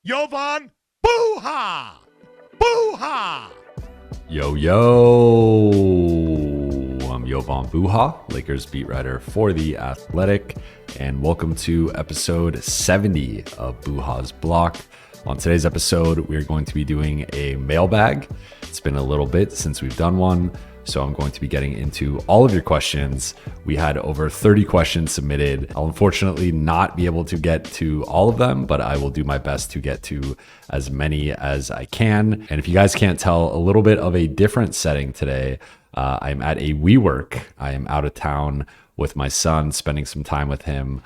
Jovan Buha! Buha! Yo, I'm Jovan Buha, Lakers beat writer for The Athletic, and welcome to episode 70 of Buha's Block. On today's episode, we're going to be doing a mailbag. It's been a little bit since we've done one, so I'm going to be getting into all of your questions. We had over 30 questions submitted. I'll unfortunately not be able to get to all of them, but I will do my best to get to as many as I can. And if you guys can't tell, a little bit of a different setting today. I'm at a WeWork. I am out of town with my son, spending some time with him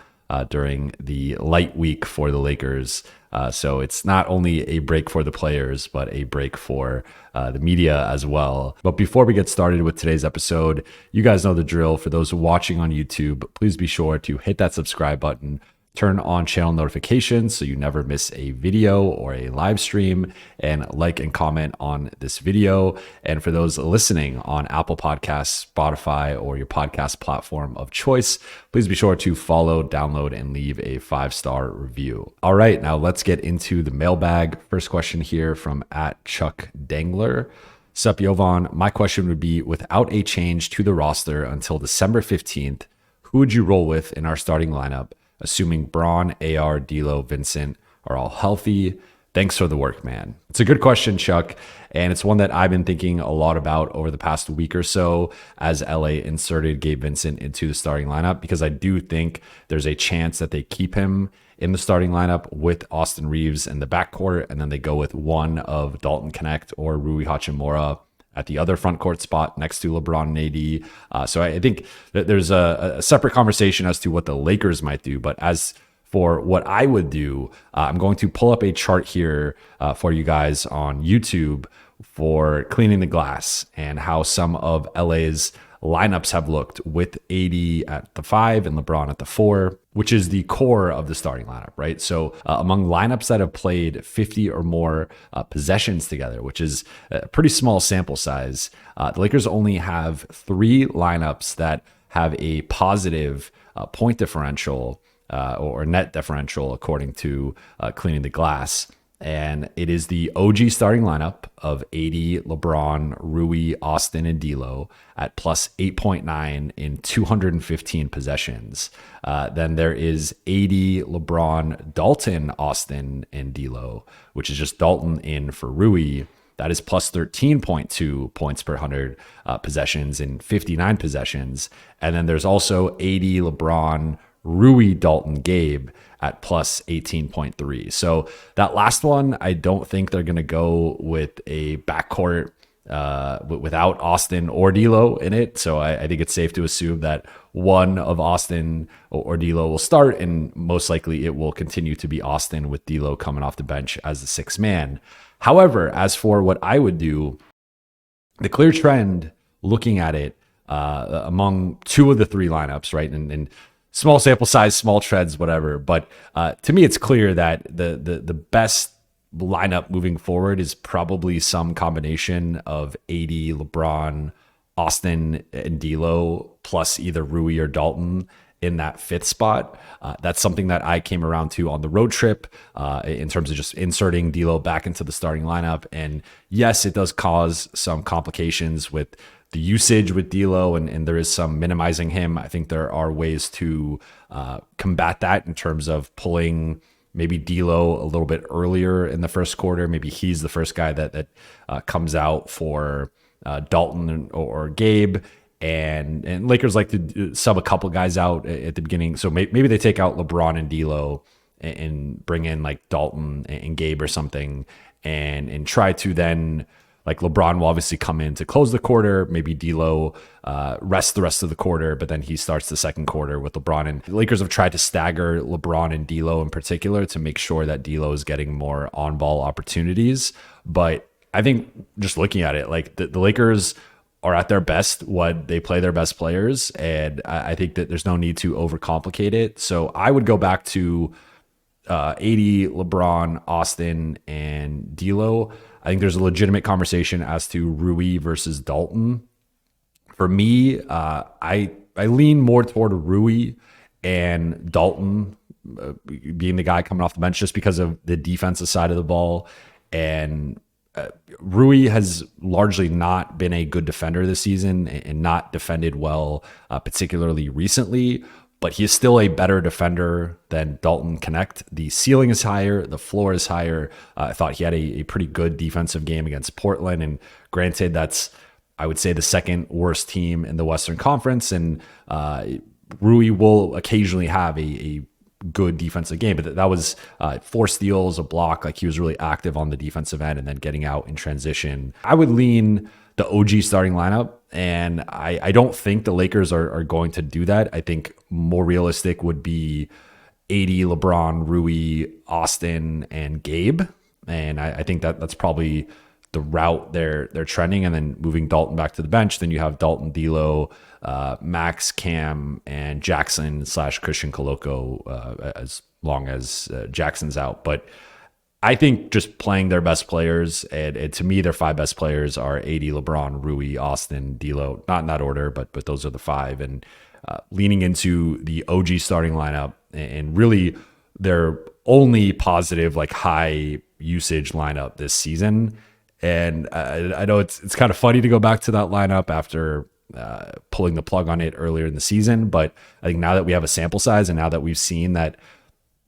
during the light week for the Lakers. So it's not only a break for the players, but a break for the media as well. But before we get started with today's episode, you guys know the drill. For those watching on YouTube, please be sure to hit that subscribe button, turn on channel notifications so you never miss a video or a live stream, and like and comment on this video. And for those listening on Apple Podcasts, Spotify, or your podcast platform of choice, please be sure to follow, download, and leave a 5-star review. All right, now let's get into the mailbag. First question here from @ChuckDangler. Sup, Jovan? My question would be, without a change to the roster until December 15th, who would you roll with in our starting lineup, assuming Braun, AR, D'Lo, Vincent are all healthy? Thanks for the work, man. It's a good question, Chuck, and it's one that I've been thinking a lot about over the past week or so as LA inserted Gabe Vincent into the starting lineup, because I do think there's a chance that they keep him in the starting lineup with Austin Reeves in the backcourt, and then they go with one of Dalton Knecht or Rui Hachimura at the other front court spot next to LeBron and AD. So I think that there's a separate conversation as to what the Lakers might do. But as for what I would do, I'm going to pull up a chart here for you guys on YouTube for cleaning the glass and how some of LA's lineups have looked with AD at the 5 and LeBron at the 4, which is the core of the starting lineup, right? So among lineups that have played 50 or more possessions together, which is a pretty small sample size, the Lakers only have 3 lineups that have a positive point differential or net differential, according to Cleaning the Glass. And it is the OG starting lineup of AD, LeBron, Rui, Austin, and D'Lo at plus 8.9 in 215 possessions. Then there is AD, LeBron, Dalton, Austin, and D'Lo, which is just Dalton in for Rui. That is plus 13.2 points per 100 possessions in 59 possessions. And then there's also AD, LeBron, Rui, Dalton, Gabe at plus 18.3. So that last one, I don't think they're going to go with a backcourt without Austin or D'Lo in it. So I think it's safe to assume that one of Austin or D'Lo will start, and most likely it will continue to be Austin with D'Lo coming off the bench as the 6th man. However, as for what I would do, the clear trend looking at it among 2 of the 3 lineups, right? And small sample size, small treads, whatever. But to me, it's clear that the best lineup moving forward is probably some combination of AD, LeBron, Austin, and D'Lo, plus either Rui or Dalton in that 5th spot. That's something that I came around to on the road trip in terms of just inserting D'Lo back into the starting lineup. And yes, it does cause some complications with the usage with D'Lo, and there is some minimizing him. I think there are ways to combat that in terms of pulling maybe D'Lo a little bit earlier in the first quarter. Maybe he's the first guy that comes out for Dalton or Gabe. And Lakers like to sub a couple guys out at the beginning. So maybe they take out LeBron and D'Lo and bring in like Dalton and Gabe or something, and try to then, like, LeBron will obviously come in to close the quarter. Maybe D'Lo rests the rest of the quarter, but then he starts the second quarter with LeBron. And the Lakers have tried to stagger LeBron and D'Lo in particular to make sure that D'Lo is getting more on-ball opportunities. But I think just looking at it, like the Lakers are at their best when they play their best players, and I think that there's no need to overcomplicate it. So I would go back to AD, LeBron, Austin, and D'Lo. I think there's a legitimate conversation as to Rui versus Dalton. For me, I lean more toward Rui and Dalton being the guy coming off the bench just because of the defensive side of the ball. And Rui has largely not been a good defender this season and not defended well, particularly recently. But he is still a better defender than Dalton Knecht. The ceiling is higher. The floor is higher. I thought he had a pretty good defensive game against Portland. And granted, that's, I would say, the second worst team in the Western Conference. And Rui will occasionally have a good defensive game, but that was 4 steals, a block. Like, he was really active on the defensive end and then getting out in transition. I would lean the OG starting lineup, and I don't think the Lakers are going to do that. I think more realistic would be AD, LeBron, Rui, Austin, and Gabe. And I think that's probably the route they're trending. And then moving Dalton back to the bench, then you have Dalton, D'Lo, Max, Cam, and Jackson / Christian Koloko, as long as Jackson's out. But I think just playing their best players, and to me, their 5 best players are AD, LeBron, Rui, Austin, D'Lo, not in that order, but those are the 5. And leaning into the OG starting lineup, and really their only positive, like, high usage lineup this season. And I know it's kind of funny to go back to that lineup after pulling the plug on it earlier in the season, but I think now that we have a sample size and now that we've seen that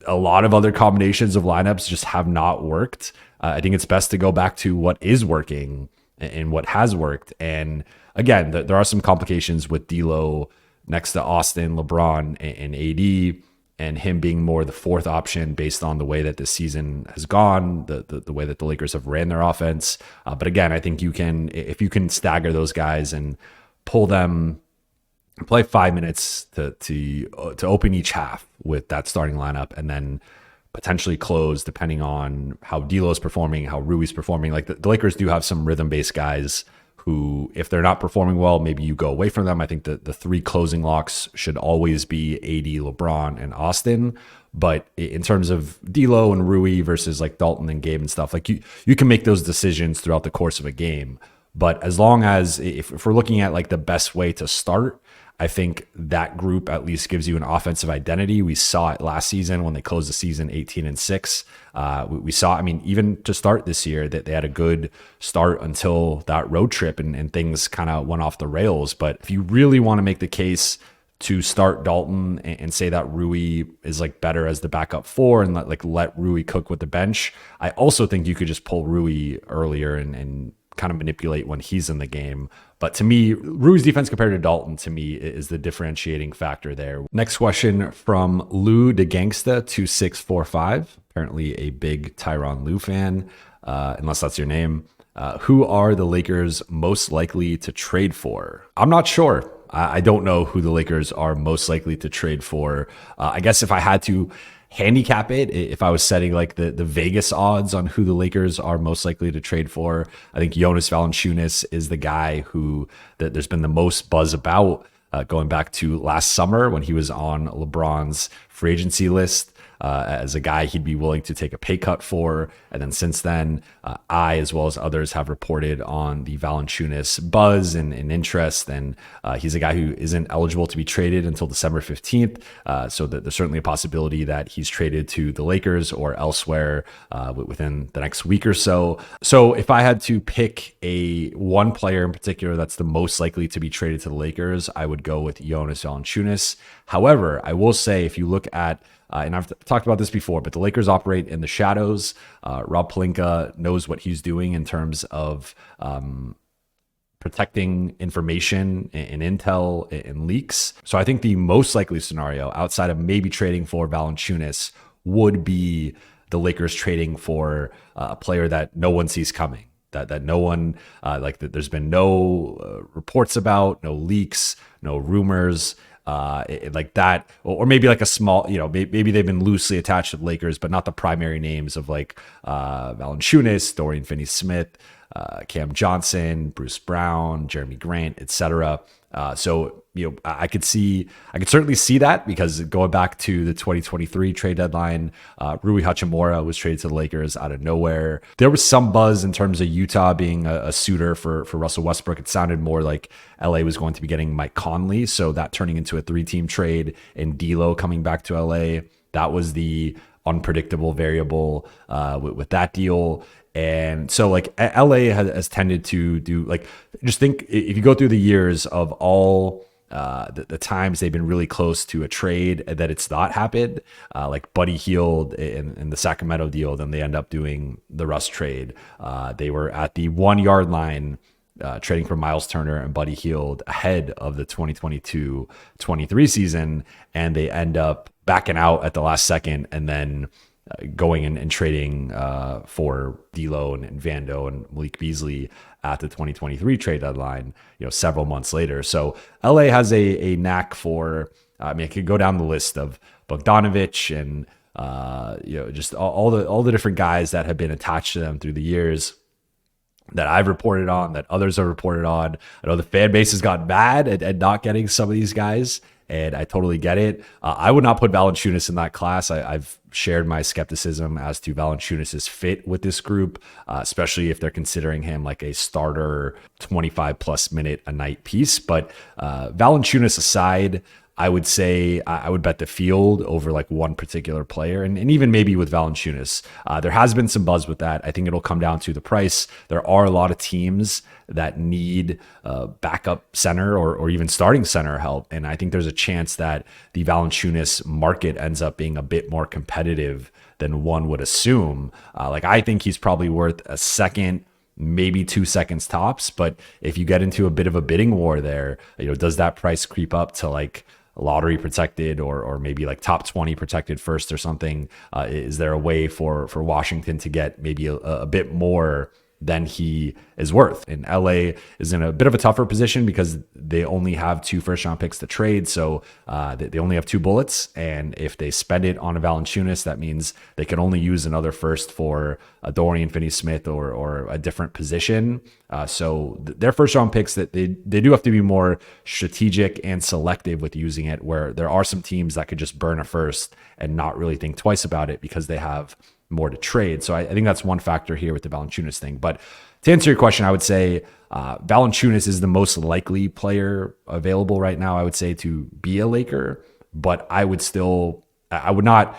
a lot of other combinations of lineups just have not worked, I think it's best to go back to what is working and what has worked. And again, there are some complications with D'Lo next to Austin, LeBron, and AD, and him being more the 4th option based on the way that this season has gone, the way that the Lakers have ran their offense. But again, I think if you can stagger those guys and pull them, play 5 minutes to open each half with that starting lineup, and then potentially close depending on how D'Lo's performing, how Rui's performing. Like, the Lakers do have some rhythm-based guys who, if they're not performing well, maybe you go away from them. I think the 3 closing locks should always be AD, LeBron, and Austin. But in terms of D'Lo and Rui versus like Dalton and Gabe and stuff, like, you can make those decisions throughout the course of a game. But as long as, if we're looking at like the best way to start, I think that group at least gives you an offensive identity. We saw it last season when they closed the season 18-6. We saw, I mean, even to start this year, that they had a good start until that road trip and things kind of went off the rails. But if you really want to make the case to start Dalton and say that Rui is like better as the backup 4 and let Rui cook with the bench, I also think you could just pull Rui earlier and kind of manipulate when he's in the game. But to me, Rui's defense compared to Dalton, to me, is the differentiating factor there. Next question from Lou de Gangsta 2645, apparently a big Tyronn Lue fan, unless that's your name. Who are the Lakers most likely to trade for? I'm not sure. I don't know who the Lakers are most likely to trade for. I guess if I had to handicap it, if I was setting like the Vegas odds on who the Lakers are most likely to trade for, I think Jonas Valanciunas is the guy who that there's been the most buzz about, going back to last summer when he was on LeBron's free agency list as a guy he'd be willing to take a pay cut for. And then since then, I, as well as others, have reported on the Valanciunas buzz and interest. And he's a guy who isn't eligible to be traded until December 15th. So that there's certainly a possibility that he's traded to the Lakers or elsewhere within the next week or so. So if I had to pick one player in particular that's the most likely to be traded to the Lakers, I would go with Jonas Valanciunas. However, I will say, if you look at and I've talked about this before, but the Lakers operate in the shadows. Rob Pelinka knows what he's doing in terms of protecting information and intel and leaks. So I think the most likely scenario, outside of maybe trading for Valanciunas, would be the Lakers trading for a player that no one sees coming. That no one, that there's been no reports about, no leaks, no rumors. Like that, or maybe like a small, maybe they've been loosely attached to the Lakers, but not the primary names of like Valanciunas, Dorian Finney-Smith, Cam Johnson, Bruce Brown, Jeremy Grant, etc. So I could certainly see that, because going back to the 2023 trade deadline, Rui Hachimura was traded to the Lakers out of nowhere. There was some buzz in terms of Utah being a suitor for Russell Westbrook. It sounded more like LA was going to be getting Mike Conley, so that turning into a 3-team trade and D'Lo coming back to LA. That was the unpredictable variable with that deal. And so like LA has tended to do like, just think if you go through the years of all the times they've been really close to a trade that it's not happened, like Buddy Hield in the Sacramento deal, then they end up doing the Russ trade. They were at the 1 yard line trading for Miles Turner and Buddy Hield ahead of the 2022-23 season, and they end up backing out at the last second and then going and trading for D'Lo and Vando and Malik Beasley at the 2023 trade deadline, several months later. So LA has a knack for, I could go down the list of Bogdanovich and just all the different guys that have been attached to them through the years that I've reported on, that others have reported on. I know the fan base has gotten mad at not getting some of these guys, and I totally get it. I would not put Valanciunas in that class. I've shared my skepticism as to Valanciunas' fit with this group, especially if they're considering him like a starter 25 plus minute a night piece. But Valanciunas aside, I would say I would bet the field over like one particular player, and even maybe with Valanciunas. There has been some buzz with that. I think it'll come down to the price. There are a lot of teams that need backup center or even starting center help, and I think there's a chance that the Valanciunas market ends up being a bit more competitive than one would assume. I think he's probably worth a second, maybe 2 seconds tops. But if you get into a bit of a bidding war there, does that price creep up to like lottery protected or maybe like top 20 protected first or something? Is there a way for Washington to get maybe a bit more than he is worth? And LA is in a bit of a tougher position because they only have 2 first round picks to trade. So they only have 2 bullets. And if they spend it on a Valanciunas, that means they can only use another first for a Dorian Finney-Smith or a different position. So their first round picks, that they do have to be more strategic and selective with using it, where there are some teams that could just burn a first and not really think twice about it because they have more to trade. So I think that's one factor here with the Valanciunas thing. But to answer your question, I would say Valanciunas is the most likely player available right now, I would say, to be a Laker. But I would not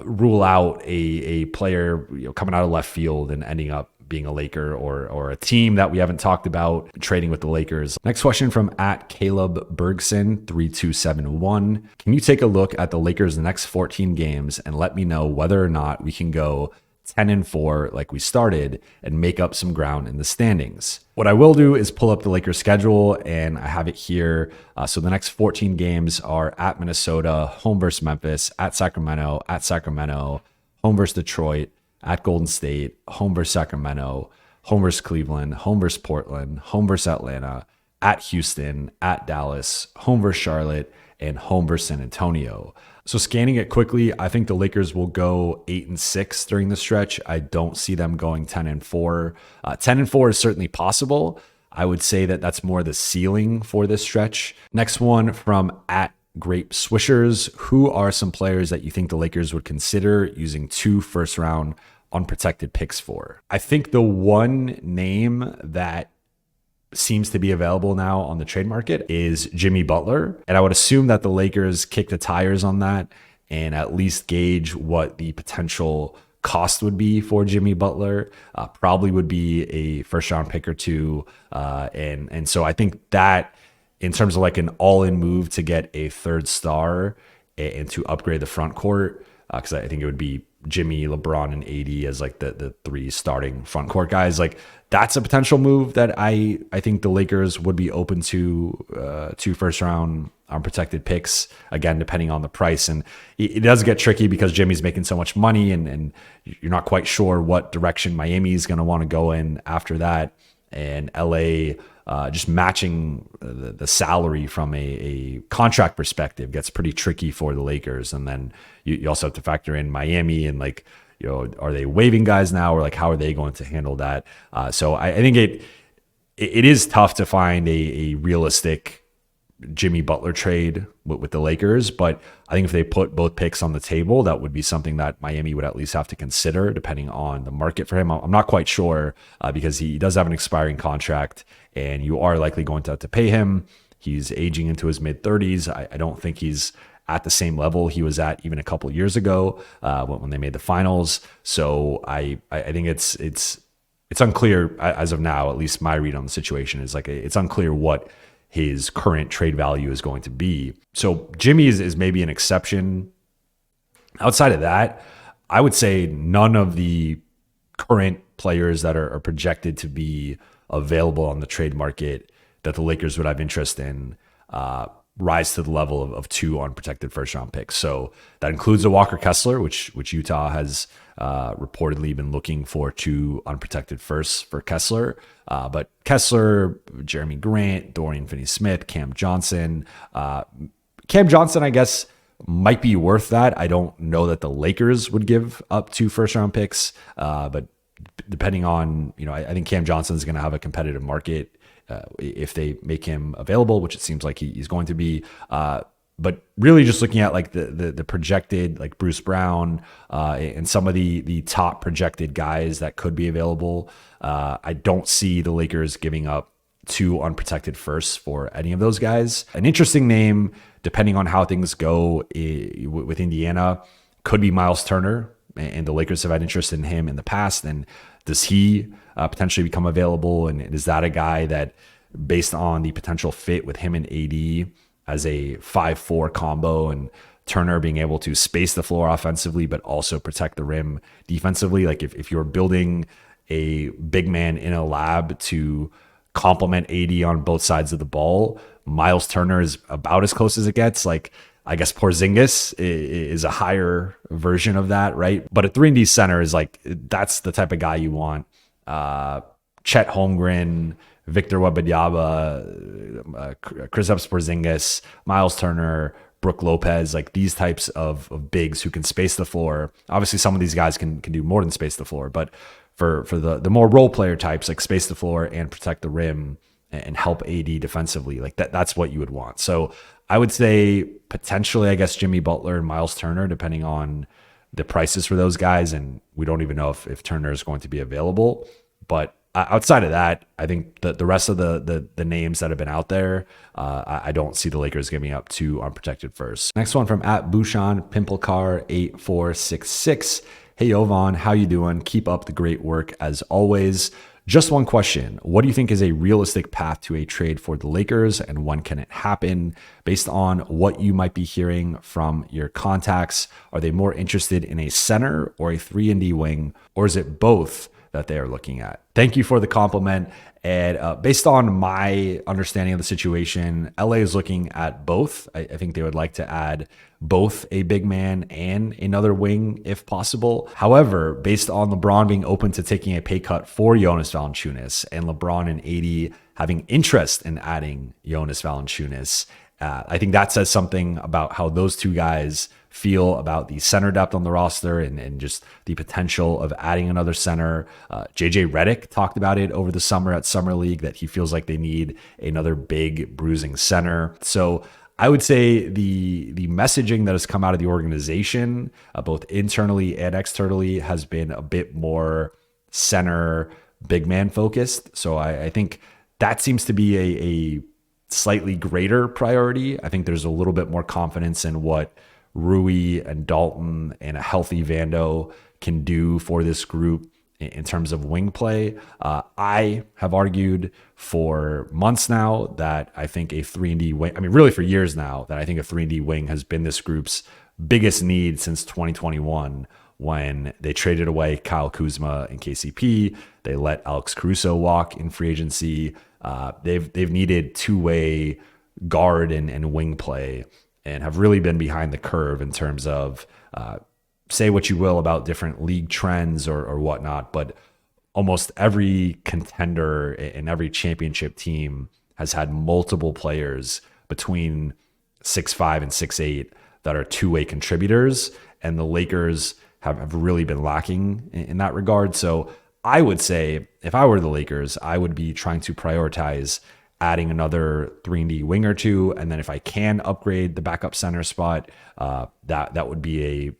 rule out a player coming out of left field and ending up being a Laker or a team that we haven't talked about trading with the Lakers. Next question from @Caleb Bergson 3271. Can you take a look at the Lakers' next 14 games and let me know whether or not we can go 10-4 like we started and make up some ground in the standings? What I will do is pull up the Lakers schedule, and I have it here. So the next 14 games are at Minnesota, home versus Memphis, at Sacramento, home versus Detroit, at Golden State, home versus Sacramento, home versus Cleveland, home versus Portland, home versus Atlanta, at Houston, at Dallas, home versus Charlotte, and home versus San Antonio. So scanning it quickly, I think the Lakers will go 8-6 during the stretch. I don't see them going 10-4. 10-4 is certainly possible. I would say that that's more the ceiling for this stretch. Next one from @Grape Swishers. Who are some players that you think the Lakers would consider using 2 first round unprotected picks for? I think the one name that seems to be available now on the trade market is Jimmy Butler. And I would assume that the Lakers kick the tires on that and at least gauge what the potential cost would be for Jimmy Butler. Probably would be a first round pick or 2. And so I think that in terms of like an all-in move to get a third star and to upgrade the front court, because I think it would be Jimmy, LeBron, and AD as like the 3 starting front court guys. Like that's a potential move that I think the Lakers would be open to 2 first round unprotected picks, again, depending on the price. And it does get tricky because Jimmy's making so much money and you're not quite sure what direction Miami is going to want to go in after that. And LA, just matching the salary from a contract perspective gets pretty tricky for the Lakers. And then you also have to factor in Miami and like, are they waiving guys now, or like how are they going to handle that? So I think it is tough to find a realistic Jimmy Butler trade with the Lakers, but I think if they put both picks on the table, that would be something that Miami would at least have to consider depending on the market for him. I'm not quite sure because he does have an expiring contract and you are likely going to have to pay him. He's aging into his mid-30s. I don't think he's at the same level he was at even a couple years ago when they made the finals. So I think it's unclear as of now. At least my read on the situation is like it's unclear what his current trade value is going to be. So Jimmy is maybe an exception. Outside of that, I would say none of the current players that are projected to be available on the trade market that the Lakers would have interest in rise to the level of 2 unprotected first round picks. So that includes a Walker Kessler, which Utah has reportedly been looking for 2 unprotected firsts for Kessler. But Kessler, Jeremy Grant, Dorian Finney-Smith, Cam Johnson, I guess, might be worth that. I don't know that the Lakers would give up 2 first round picks, but depending on, I think Cam Johnson is going to have a competitive market if they make him available, which it seems like he's going to be. But really just looking at like the projected, like Bruce Brown and some of the top projected guys that could be available, I don't see the Lakers giving up 2 unprotected firsts for any of those guys. An interesting name, depending on how things go with Indiana, could be Miles Turner, and the Lakers have had interest in him in the past. And does he potentially become available? And is that a guy that, based on the potential fit with him and AD as a 5-4 combo, and Turner being able to space the floor offensively but also protect the rim defensively, like if you're building a big man in a lab to complement AD on both sides of the ball, Miles Turner is about as close as it gets. Like, I guess Porzingis is a higher version of that, right? But a 3-and-D center is like, that's the type of guy you want. Chet Holmgren, Victor Wembanyama, Kristaps Porzingis, Miles Turner, Brook Lopez, like these types of bigs who can space the floor. Obviously, some of these guys can do more than space the floor, but for the more role player types, like space the floor and protect the rim and help AD defensively, like that's what you would want. So I would say potentially, I guess, Jimmy Butler and Miles Turner, depending on the prices for those guys. And we don't even know if Turner is going to be available. But outside of that, I think the rest of the names that have been out there, I don't see the Lakers giving up 2 unprotected firsts. Next one from @Bouchon Pimplecar8466. Hey, Jovan, how you doing? Keep up the great work as always. Just one question. What do you think is a realistic path to a trade for the Lakers, and when can it happen? Based on what you might be hearing from your contacts, are they more interested in a center or a 3-and-D wing, or is it both that they are looking at? Thank you for the compliment. And based on my understanding of the situation, LA is looking at both. I think they would like to add both a big man and another wing if possible. However, based on LeBron being open to taking a pay cut for Jonas Valanciunas and LeBron and AD having interest in adding Jonas Valanciunas, I think that says something about how those two guys feel about the center depth on the roster and just the potential of adding another center. JJ Redick talked about it over the summer at Summer League, that he feels like they need another big bruising center. So I would say the messaging that has come out of the organization, both internally and externally, has been a bit more center big man focused. So I think that seems to be a slightly greater priority. I think there's a little bit more confidence in what Rui and Dalton and a healthy Vando can do for this group in terms of wing play. I have argued for months now that I think a 3-and-D wing, I mean, really for years now, that I think a 3-and-D wing has been this group's biggest need since 2021, when they traded away Kyle Kuzma and KCP. They let Alex Caruso walk in free agency. They've needed two-way guard and wing play, and have really been behind the curve in terms of, say what you will about different league trends or whatnot, but almost every contender and every championship team has had multiple players between 6'5" and 6'8" that are two-way contributors, and the Lakers have really been lacking in that regard. So I would say, if I were the Lakers, I would be trying to prioritize adding another 3-and-D wing or two, and then if I can upgrade the backup center spot, that would be a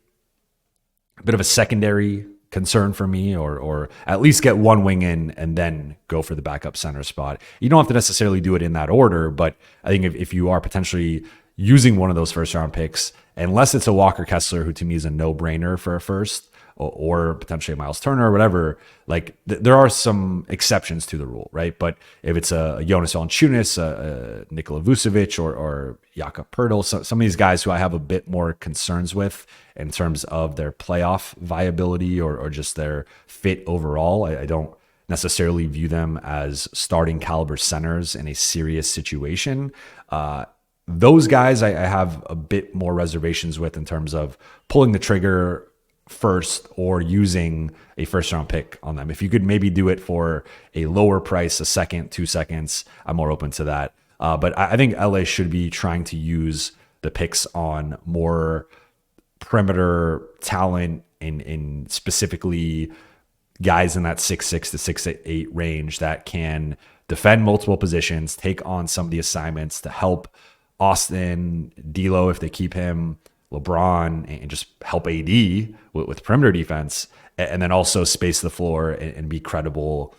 bit of a secondary concern for me, or at least get one wing in and then go for the backup center spot. You don't have to necessarily do it in that order, but I think if you are potentially using one of those first round picks, unless it's a Walker Kessler, who to me is a no brainer for a first, or potentially a Miles Turner or whatever. Like there are some exceptions to the rule, right? But if it's a Jonas Valanciunas, a Nikola Vucevic, or Jakob Poeltl, some of these guys who I have a bit more concerns with in terms of their playoff viability or just their fit overall, I don't necessarily view them as starting caliber centers in a serious situation. Those guys I have a bit more reservations with in terms of pulling the trigger first or using a first round pick on them. If you could maybe do it for a lower price, a second, 2 seconds, I'm more open to that. But I think LA should be trying to use the picks on more perimeter talent in specifically guys in that 6'6" to 6'8" range that can defend multiple positions, take on some of the assignments to help Austin, D'Lo if they keep him, LeBron, and just help AD with perimeter defense, and then also space the floor and be credible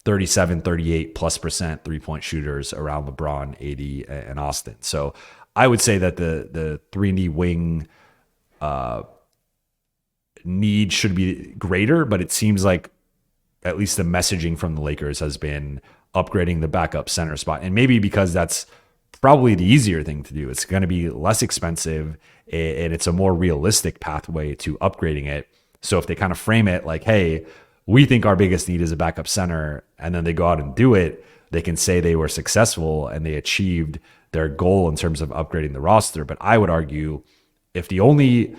37, 38+% three-point shooters around LeBron, AD, and Austin. So I would say that the 3-and-D wing need should be greater, but it seems like at least the messaging from the Lakers has been upgrading the backup center spot. And maybe because that's probably the easier thing to do. It's going to be less expensive and it's a more realistic pathway to upgrading it. So if they kind of frame it like, hey, we think our biggest need is a backup center, and then they go out and do it, they can say they were successful and they achieved their goal in terms of upgrading the roster. But I would argue if the only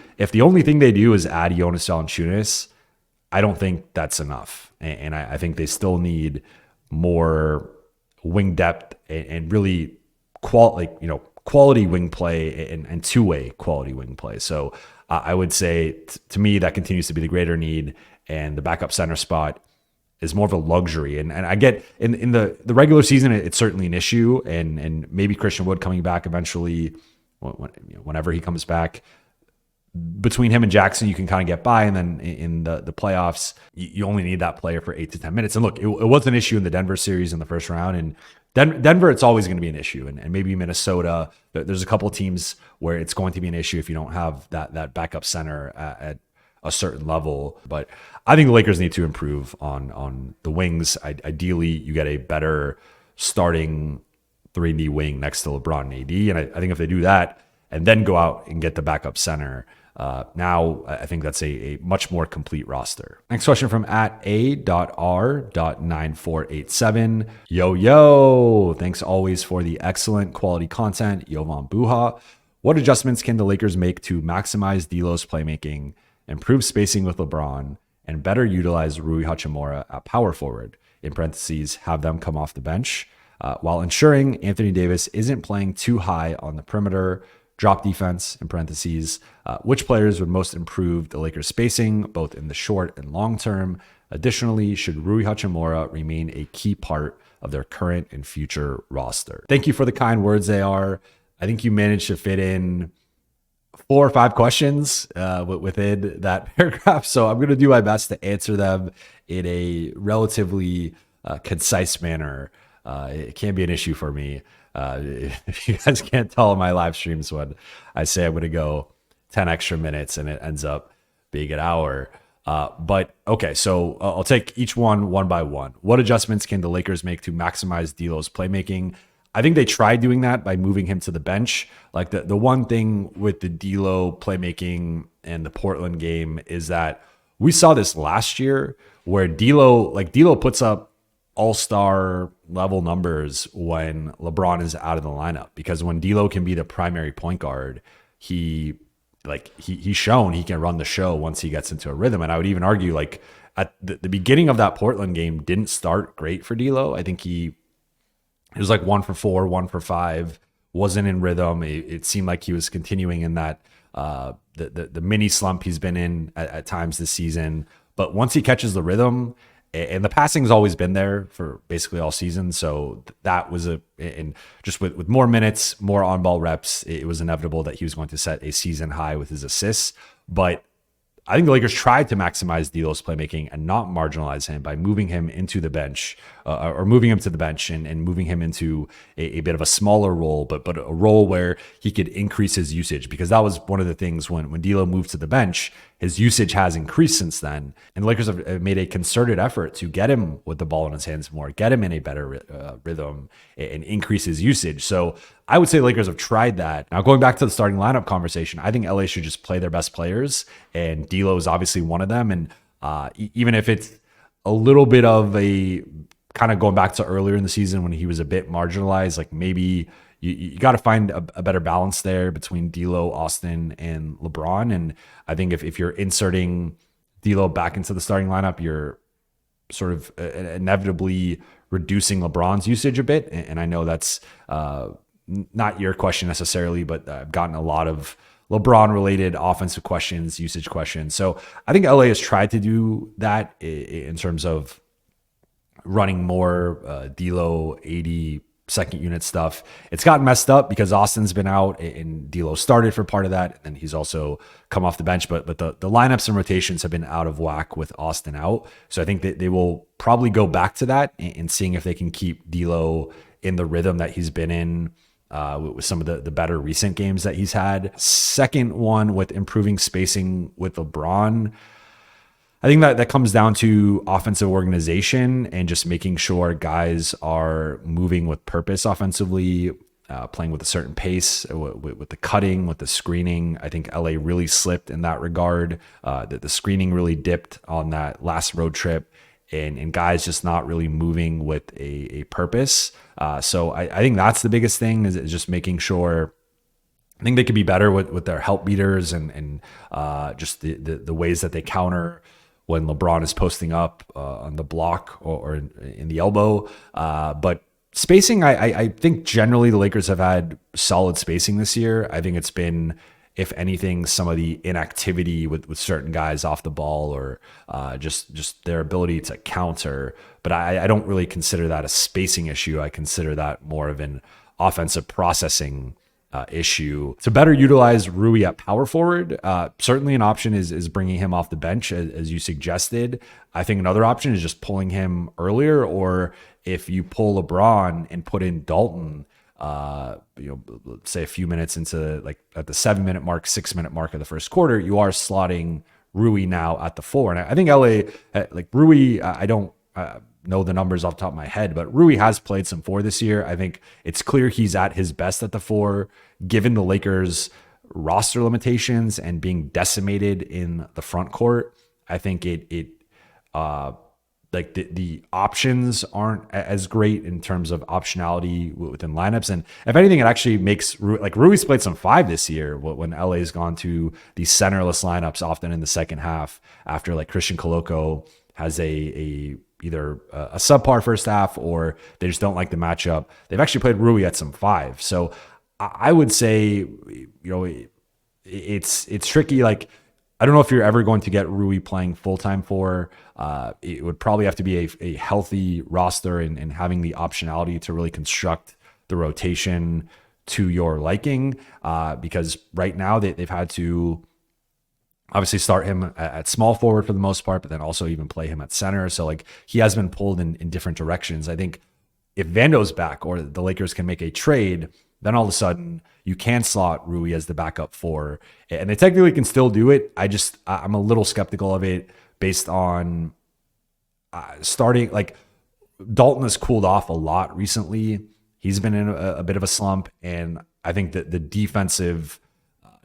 thing they do is add Jonas Valanciunas, I don't think that's enough. And I think they still need more wing depth and really quality wing play and two-way quality wing play. So I would say to me that continues to be the greater need, and the backup center spot is more of a luxury. And I get in the regular season, it's certainly an issue, and maybe Christian Wood coming back eventually, whenever he comes back. Between him and Jackson, you can kind of get by, and then in the playoffs, you only need that player for 8 to 10 minutes. And look, it was an issue in the Denver series in the first round, and Denver, it's always going to be an issue, and maybe Minnesota. There's a couple of teams where it's going to be an issue if you don't have that backup center at a certain level. But I think the Lakers need to improve on the wings. Ideally, you get a better starting 3-and-D wing next to LeBron and AD, and I think if they do that and then go out and get the backup center, now I think that's a much more complete roster. Next question from @a.r.9487. Yo, thanks always for the excellent quality content, Jovan Buha. What adjustments can the Lakers make to maximize D'Lo's playmaking, improve spacing with LeBron, and better utilize Rui Hachimura at power forward, in parentheses, have them come off the bench, while ensuring Anthony Davis isn't playing too high on the perimeter, drop defense, in parentheses, which players would most improve the Lakers spacing, both in the short and long term? Additionally, should Rui Hachimura remain a key part of their current and future roster? Thank you for the kind words, AR. I think you managed to fit in 4 or 5 questions within that paragraph. So I'm going to do my best to answer them in a relatively concise manner. It can be an issue for me. If you guys can't tell in my live streams when I say I'm going to go 10 extra minutes and it ends up being an hour. But okay, so I'll take each one by one. What adjustments can the Lakers make to maximize D'Lo's playmaking? I think they tried doing that by moving him to the bench. Like the one thing with the D'Lo playmaking and the Portland game is that we saw this last year where D'Lo puts up all-star level numbers when LeBron is out of the lineup, because when D'Lo can be the primary point guard, he's shown he can run the show once he gets into a rhythm. And I would even argue like at the beginning of that Portland game didn't start great for D'Lo. I think he was like 1 for 4, 1 for 5, wasn't in rhythm. It seemed like he was continuing in that the mini slump he's been in at times this season. But once he catches the rhythm, and the passing's always been there for basically all season. So that was and just with more minutes, more on-ball reps, it was inevitable that he was going to set a season high with his assists. But I think the Lakers tried to maximize D'Lo's playmaking and not marginalize him by moving him into the bench or moving him to the bench and moving him into a bit of a smaller role, but a role where he could increase his usage, because that was one of the things when D'Lo moved to the bench, his usage has increased since then. And the Lakers have made a concerted effort to get him with the ball in his hands more, get him in a better rhythm and increase his usage. So I would say the Lakers have tried that. Now, going back to the starting lineup conversation, I think LA should just play their best players, and D'Lo is obviously one of them. And even if it's a little bit of a kind of going back to earlier in the season when he was a bit marginalized, like maybe you got to find a better balance there between D'Lo, Austin, and LeBron. And I think if you're inserting D'Lo back into the starting lineup, you're sort of inevitably reducing LeBron's usage a bit. And I know that's not your question necessarily, but I've gotten a lot of LeBron related offensive questions, usage questions. So I think LA has tried to do that in terms of running more D'Lo 80 second unit stuff. It's gotten messed up because Austin's been out and D'Lo started for part of that, and he's also come off the bench. But the lineups and rotations have been out of whack with Austin out. So I think that they will probably go back to that and seeing if they can keep D'Lo in the rhythm that he's been in with some of the better recent games that he's had. Second one, with improving spacing with LeBron, I think that comes down to offensive organization and just making sure guys are moving with purpose offensively, playing with a certain pace, with the cutting, with the screening. I think LA really slipped in that regard. The screening really dipped on that last road trip, and guys just not really moving with a purpose. So I think that's the biggest thing is just making sure. I think they could be better with their help beaters and just the ways that they counter when LeBron is posting up on the block or in the elbow. But spacing, I think generally the Lakers have had solid spacing this year. I think it's been, if anything, some of the inactivity with certain guys off the ball or just their ability to counter. But I don't really consider that a spacing issue. I consider that more of an offensive processing issue. To better utilize Rui at power forward, certainly an option is bringing him off the bench, as you suggested. I think another option is just pulling him earlier, or if you pull LeBron and put in Dalton, let's say a few minutes into, like at the 7-minute mark, 6-minute mark of the first quarter, you are slotting Rui now at the 4. And I think LA, like Rui, I don't know the numbers off the top of my head, but Rui has played some 4 this year. I think it's clear he's at his best at the 4, given the Lakers' roster limitations and being decimated in the front court. I think like the options aren't as great in terms of optionality within lineups. And if anything, it actually makes Rui's played some 5 this year when LA's gone to these centerless lineups often in the second half after like Christian Coloco has either a subpar first half or they just don't like the matchup. They've actually played Rui at some 5. So I would say, it's tricky. Like, I don't know if you're ever going to get Rui playing full-time 4. It would probably have to be a healthy roster and having the optionality to really construct the rotation to your liking. Because right now they've had to obviously start him at small forward for the most part, but then also even play him at center. So like he has been pulled in different directions. I think if Vando's back or the Lakers can make a trade, then all of a sudden you can slot Rui as the backup 4, and they technically can still do it. I'm a little skeptical of it based on starting, like Dalton has cooled off a lot recently. He's been in a bit of a slump, and I think that the defensive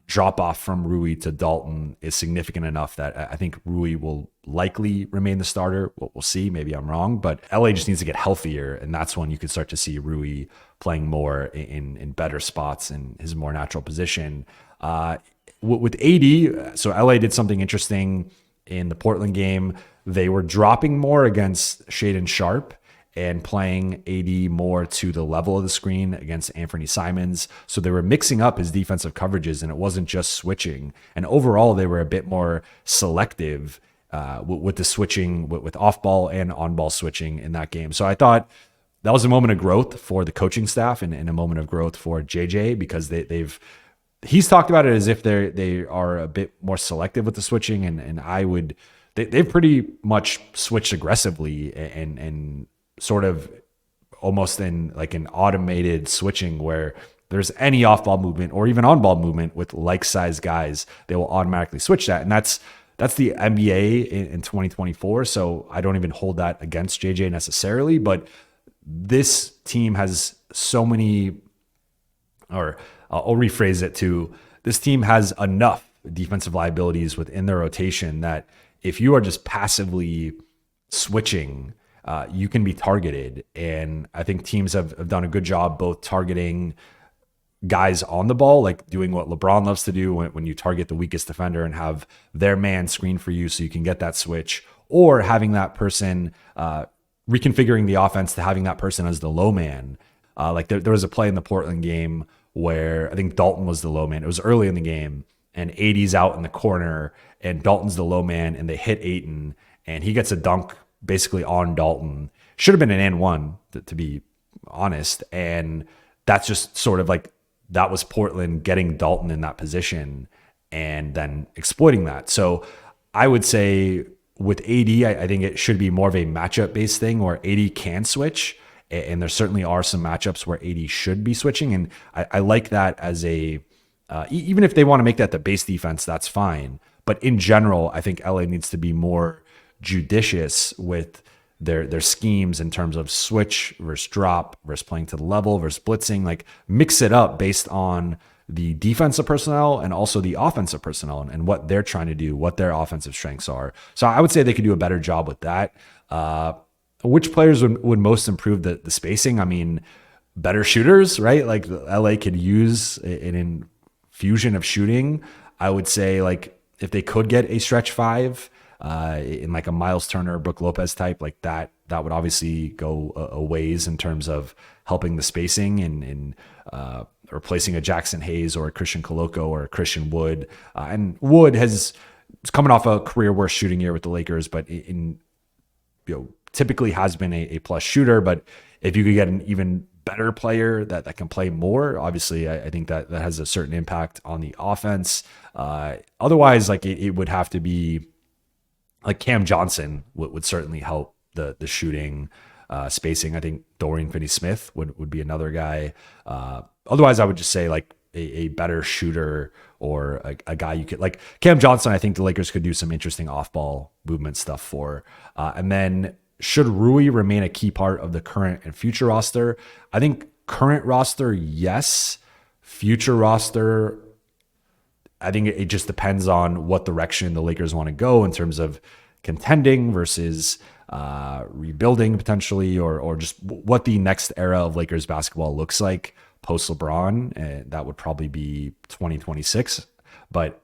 drop off from Rui to Dalton is significant enough that I think Rui will likely remain the starter. We'll see. Maybe I'm wrong, but LA just needs to get healthier, and that's when you could start to see Rui playing more in better spots in his more natural position. With AD, so LA did something interesting in the Portland game. They were dropping more against Shaedon Sharpe and playing AD more to the level of the screen against Anthony Simons. So they were mixing up his defensive coverages, and it wasn't just switching. And overall, they were a bit more selective with the switching, with off-ball and on-ball switching in that game. So I thought that was a moment of growth for the coaching staff and a moment of growth for JJ, because he's talked about it as if they are a bit more selective with the switching, and they've pretty much switched aggressively and sort of almost in like an automated switching where there's any off ball movement or even on ball movement with like size guys, they will automatically switch that. And that's the NBA in 2024. So I don't even hold that against JJ necessarily, but this team has so many, or I'll rephrase it to, this team has enough defensive liabilities within their rotation that if you are just passively switching, you can be targeted. And I think teams have done a good job both targeting guys on the ball, like doing what LeBron loves to do when you target the weakest defender and have their man screen for you so you can get that switch, or having that person reconfiguring the offense to having that person as the low man. Like there was a play in the Portland game where I think Dalton was the low man. It was early in the game, and AD's out in the corner, and Dalton's the low man, and they hit Ayton, and he gets a dunk basically on Dalton. Should have been an and one, to be honest. And that's just sort of like, that was Portland getting Dalton in that position and then exploiting that. So I would say with AD, I think it should be more of a matchup based thing where AD can switch. And there certainly are some matchups where AD should be switching. And I like that as a, even if they want to make that the base defense, that's fine. But in general, I think LA needs to be more judicious with their schemes in terms of switch versus drop versus playing to the level versus blitzing. Like mix it up based on the defensive personnel and also the offensive personnel and what they're trying to do, what their offensive strengths are. So I would say they could do a better job with that. Which players would most improve the spacing? I mean, better shooters, right? Like LA could use an infusion of shooting. I would say like if they could get a stretch five in like a Miles Turner, Brook Lopez type, like that would obviously go a ways in terms of helping the spacing and replacing a Jackson Hayes or a Christian Coloco or a Christian Wood. And Wood is coming off a career worst shooting year with the Lakers, but typically has been a plus shooter. But if you could get an even better player that can play more, obviously I think that has a certain impact on the offense. Otherwise, like it would have to be like Cam Johnson would certainly help the shooting, spacing. I think Dorian Finney-Smith would be another guy. Otherwise, I would just say like a better shooter or a guy you could, like Cam Johnson, I think the Lakers could do some interesting off-ball movement stuff for. And then should Rui remain a key part of the current and future roster? I think current roster, yes. Future roster, I think it just depends on what direction the Lakers want to go in terms of contending versus rebuilding potentially, or just what the next era of Lakers basketball looks like post LeBron. And that would probably be 2026. But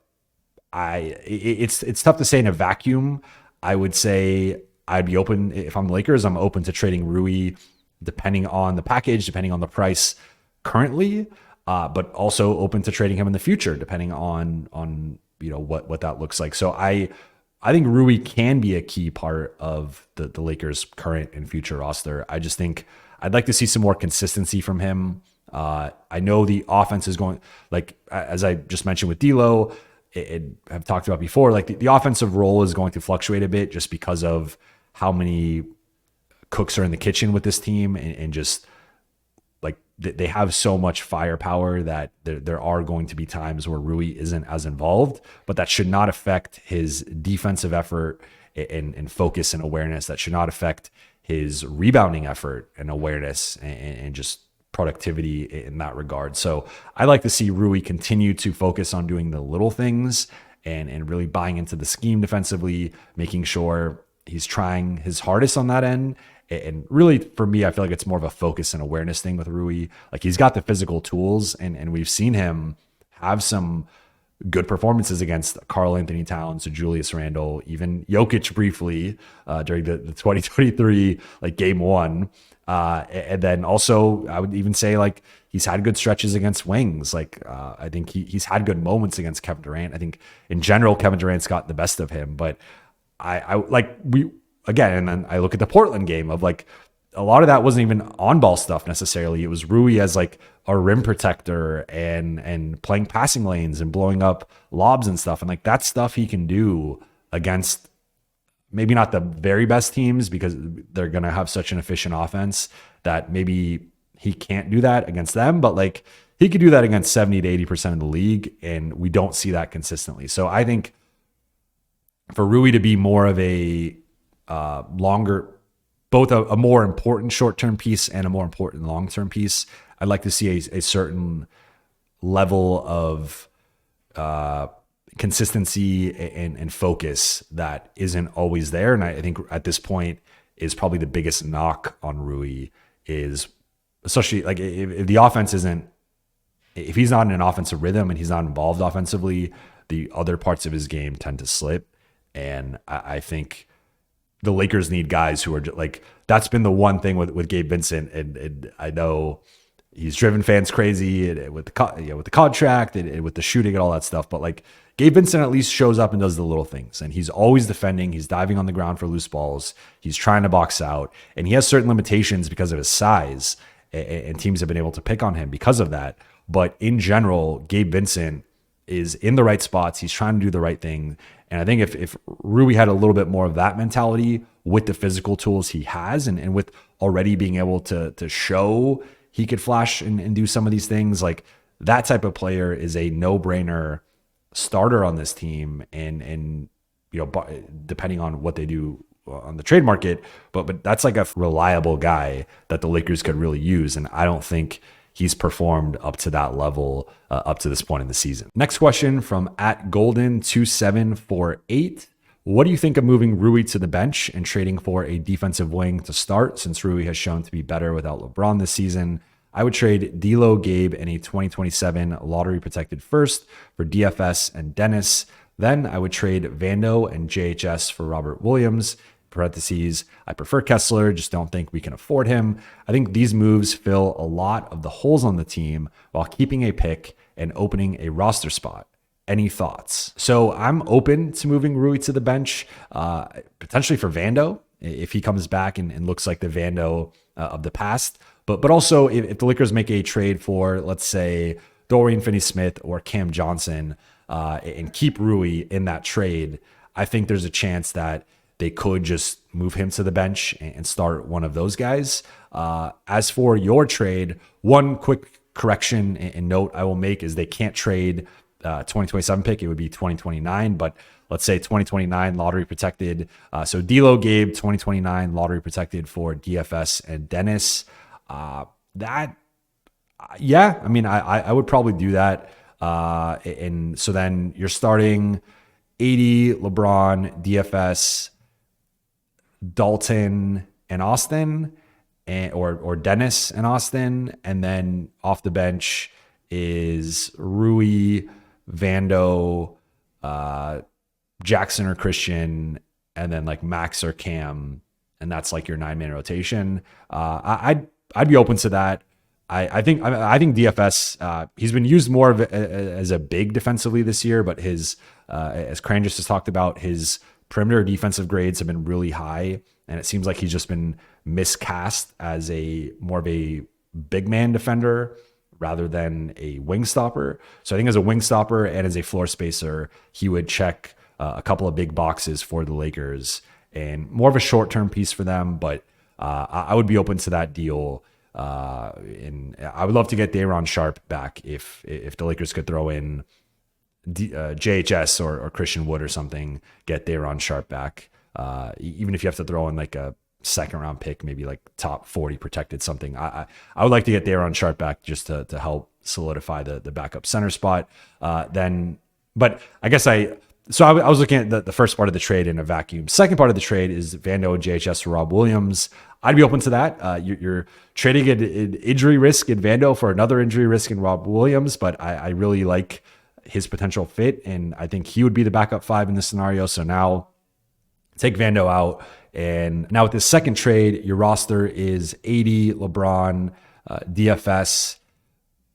it's tough to say in a vacuum. I would say I'd be open, if I'm the Lakers, I'm open to trading Rui depending on the package, depending on the price currently. But also open to trading him in the future, depending on what that looks like. So I think Rui can be a key part of the Lakers' current and future roster. I just think I'd like to see some more consistency from him. I know the offense is going, like as I just mentioned with D'Lo, I've talked about before, like the offensive role is going to fluctuate a bit just because of how many cooks are in the kitchen with this team and just like they have so much firepower that there are going to be times where Rui isn't as involved, but that should not affect his defensive effort and focus and awareness. That should not affect his rebounding effort and awareness and just productivity in that regard. So I like to see Rui continue to focus on doing the little things and really buying into the scheme defensively, making sure he's trying his hardest on that end. And really, for me, I feel like it's more of a focus and awareness thing with Rui. Like he's got the physical tools, and we've seen him have some good performances against Karl Anthony Towns, Julius Randle, even Jokic briefly during the 2023 like game one. And then also, I would even say like he's had good stretches against wings. Like I think he's had good moments against Kevin Durant. I think in general, Kevin Durant's got the best of him, but I like again, and then I look at the Portland game of like, a lot of that wasn't even on ball stuff necessarily. It was Rui as like a rim protector and playing passing lanes and blowing up lobs and stuff. And like that stuff he can do against maybe not the very best teams because they're going to have such an efficient offense that maybe he can't do that against them. But like he could do that against 70 to 80% of the league. And we don't see that consistently. So I think for Rui to be more of a longer, both a more important short-term piece and a more important long-term piece, I'd like to see a certain level of consistency and focus that isn't always there. And I think at this point is probably the biggest knock on Rui is especially like if the offense isn't, if he's not in an offensive rhythm and he's not involved offensively, the other parts of his game tend to slip. And I think the Lakers need guys who are like, that's been the one thing with Gabe Vincent. And I know he's driven fans crazy with the contract and with the shooting and all that stuff. But like Gabe Vincent at least shows up and does the little things. And he's always defending. He's diving on the ground for loose balls. He's trying to box out. And he has certain limitations because of his size. And teams have been able to pick on him because of that. But in general, Gabe Vincent is in the right spots. He's trying to do the right thing. And I think if Rui had a little bit more of that mentality with the physical tools he has and with already being able to show he could flash and do some of these things, like that type of player is a no-brainer starter on this team. And you know, depending on what they do on the trade market, but that's like a reliable guy that the Lakers could really use. And I don't think he's performed up to that level up to this point in the season. Next question from @Golden2748. What do you think of moving Rui to the bench and trading for a defensive wing to start since Rui has shown to be better without LeBron this season? I would trade D'Lo, Gabe, and a 2027 lottery protected first for DFS and Dennis. Then I would trade Vando and JHS for Robert Williams. Parentheses, I prefer Kessler, just don't think we can afford him. I think these moves fill a lot of the holes on the team while keeping a pick and opening a roster spot. Any thoughts? So I'm open to moving Rui to the bench, potentially for Vando, if he comes back and looks like the Vando of the past. But also if the Lakers make a trade for, let's say, Dorian Finney-Smith or Cam Johnson and keep Rui in that trade, I think there's a chance that they could just move him to the bench and start one of those guys. As for your trade, one quick correction and note I will make is they can't trade 2027 pick. It would be 2029, but let's say 2029 lottery protected. So D'Lo, Gabe, 2029 lottery protected for DFS and Dennis. I mean, I would probably do that. And so then you're starting 80 LeBron, DFS, Dalton and Austin, or Dennis and Austin, and then off the bench is Rui, Vando, Jackson or Christian, and then like Max or Cam, and that's like your 9-man rotation. I'd be open to that. I think DFS he's been used more of as a big defensively this year, but his as Crane just has talked about, his perimeter defensive grades have been really high, and it seems like he's just been miscast as more of a big man defender rather than a wing stopper. So I think as a wing stopper and as a floor spacer, he would check a couple of big boxes for the Lakers and more of a short-term piece for them. But I would be open to that deal. And I would love to get Day'Ron Sharpe back if the Lakers could throw in JHS or Christian Wood or something, get Day'Ron Sharpe back. Even if you have to throw in like a second round pick, maybe like top 40 protected something. I would like to get Day'Ron Sharpe back just to help solidify the backup center spot. But I guess I was looking at the first part of the trade in a vacuum. Second part of the trade is Vando and JHS for Rob Williams. I'd be open to that. You're trading an injury risk in Vando for another injury risk in Rob Williams, but I really like his potential fit, and I think he would be the backup 5 in this scenario. So now take Vando out, and now with this second trade, your roster is 80 LeBron, DFS,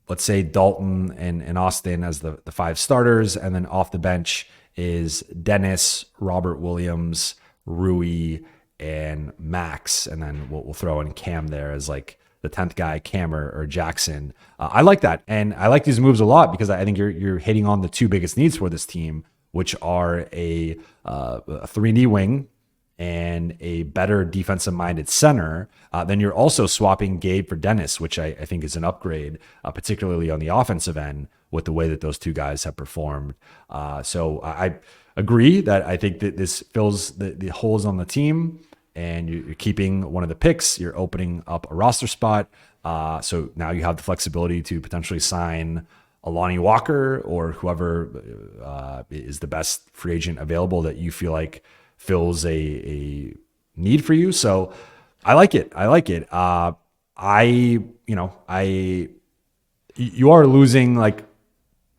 let's say Dalton and Austin as the 5 starters, and then off the bench is Dennis, Robert Williams, Rui, and Max, and then we'll throw in Cam there as like the 10th guy, Cam or Jackson. I like that. And I like these moves a lot because I think you're hitting on the two biggest needs for this team, which are a 3-and-D wing and a better defensive-minded center. Then you're also swapping Gabe for Dennis, which I think is an upgrade, particularly on the offensive end with the way that those two guys have performed. So I agree that I think that this fills the holes on the team, and you're keeping one of the picks. You're opening up a roster spot. So now you have the flexibility to potentially sign Alani Walker or whoever is the best free agent available that you feel like fills a need for you. So I like it. You are losing, like,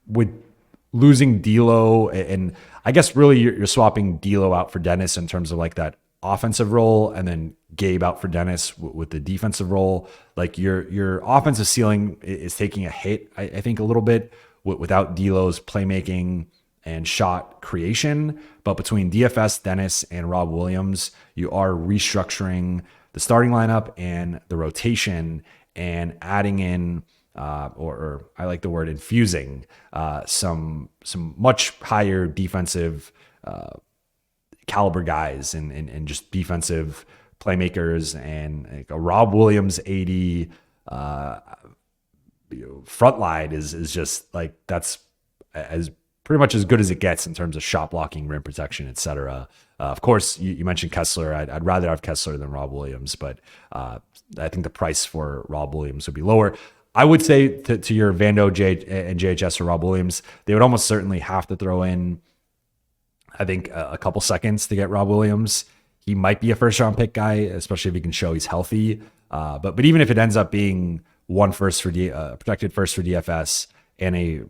with losing D'Lo, and I guess really you're swapping D'Lo out for Dennis in terms of like that offensive role, and then Gabe out for Dennis with the defensive role. Like your offensive ceiling is taking a hit, I think, a little bit without D'Lo's playmaking and shot creation. But between DFS, Dennis, and Rob Williams, you are restructuring the starting lineup and the rotation and adding in, or I like the word infusing, some much higher defensive caliber guys and just defensive playmakers, and like a Rob Williams 80 front line is just like, that's as pretty much as good as it gets in terms of shot blocking, rim protection, etc. Of course, you mentioned Kessler. I'd rather have Kessler than Rob Williams, but I think the price for Rob Williams would be lower. I would say to your Vando and JHS or Rob Williams, they would almost certainly have to throw in, I think, a couple seconds to get Rob Williams. He might be a first-round pick guy, especially if he can show he's healthy. But even if it ends up being one first for protected first for DFS and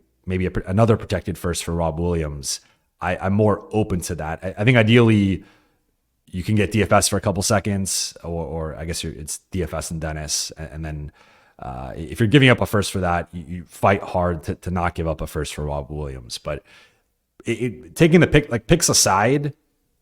another protected first for Rob Williams, I'm more open to that. I think ideally you can get DFS for a couple seconds, or I guess it's DFS and Dennis, and then if you're giving up a first for that, you fight hard to not give up a first for Rob Williams. But taking the picks aside,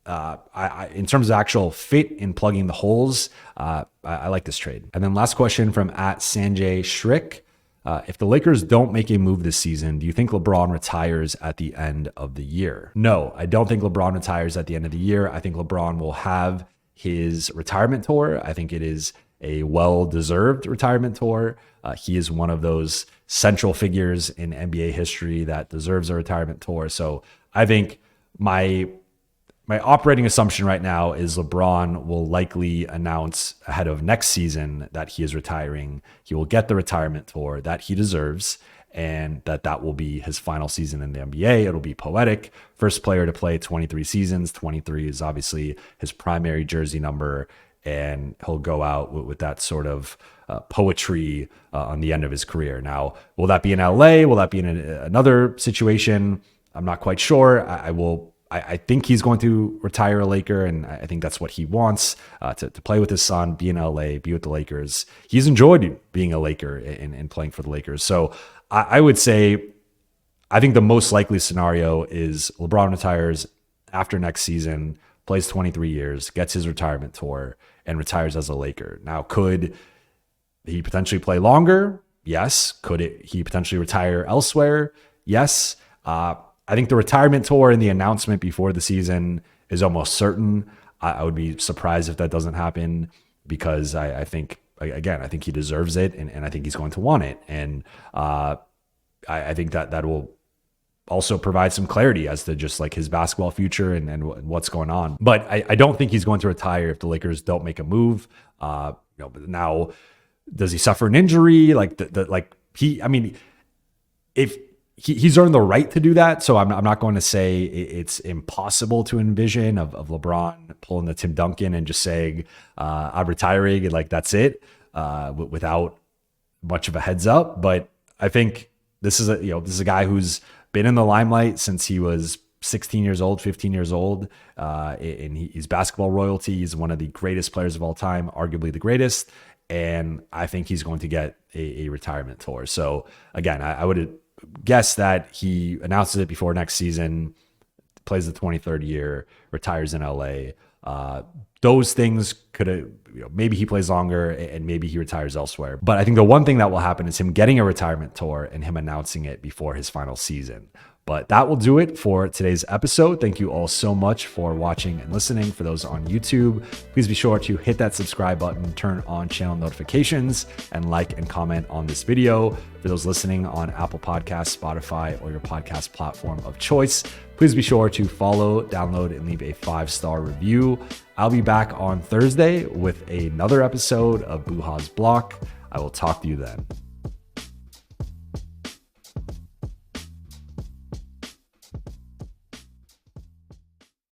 in terms of actual fit and plugging the holes, I like this trade. And then last question from @Sanjay Shrick. If the Lakers don't make a move this season, do you think LeBron retires at the end of the year? No, I don't think LeBron retires at the end of the year. I think LeBron will have his retirement tour. I think it is a well-deserved retirement tour. He is one of those central figures in NBA history that deserves a retirement tour. So I think my operating assumption right now is LeBron will likely announce ahead of next season that he is retiring. He will get the retirement tour that he deserves, and that will be his final season in the NBA. It'll be poetic. First player to play 23 seasons. 23 is obviously his primary jersey number, and he'll go out with that sort of poetry on the end of his career. Now, will that be in LA? Will that be in another situation? I'm not quite sure. I think he's going to retire a Laker, and I think that's what he wants, to play with his son, be in LA, be with the Lakers. He's enjoyed being a Laker and playing for the Lakers. So I would say, I think the most likely scenario is LeBron retires after next season, plays 23 years, gets his retirement tour, and retires as a Laker. Now, could he potentially play longer? Yes. Could he potentially retire elsewhere? Yes. I think the retirement tour and the announcement before the season is almost certain. I would be surprised if that doesn't happen, because I think, again, I think he deserves it, and I think he's going to want it. And I think that will also provide some clarity as to just like his basketball future and what's going on. But I don't think he's going to retire if the Lakers don't make a move. But now, does he suffer an injury? If he's earned the right to do that. So I'm not going to say it's impossible to envision of LeBron pulling the Tim Duncan and just saying, I'm retiring, and like, that's it, without much of a heads up. But I think this is a guy who's been in the limelight since he was 16 years old, 15 years old. And he's basketball royalty. He's one of the greatest players of all time, arguably the greatest. And I think he's going to get a retirement tour. So again, I would guess that he announces it before next season, plays the 23rd year, retires in LA. Those things could have, maybe he plays longer and maybe he retires elsewhere. But I think the one thing that will happen is him getting a retirement tour and him announcing it before his final season. But that will do it for today's episode. Thank you all so much for watching and listening. For those on YouTube, please be sure to hit that subscribe button, turn on channel notifications, and like and comment on this video. For those listening on Apple Podcasts, Spotify, or your podcast platform of choice, please be sure to follow, download, and leave a 5-star review. I'll be back on Thursday with another episode of Buha's Block. I will talk to you then.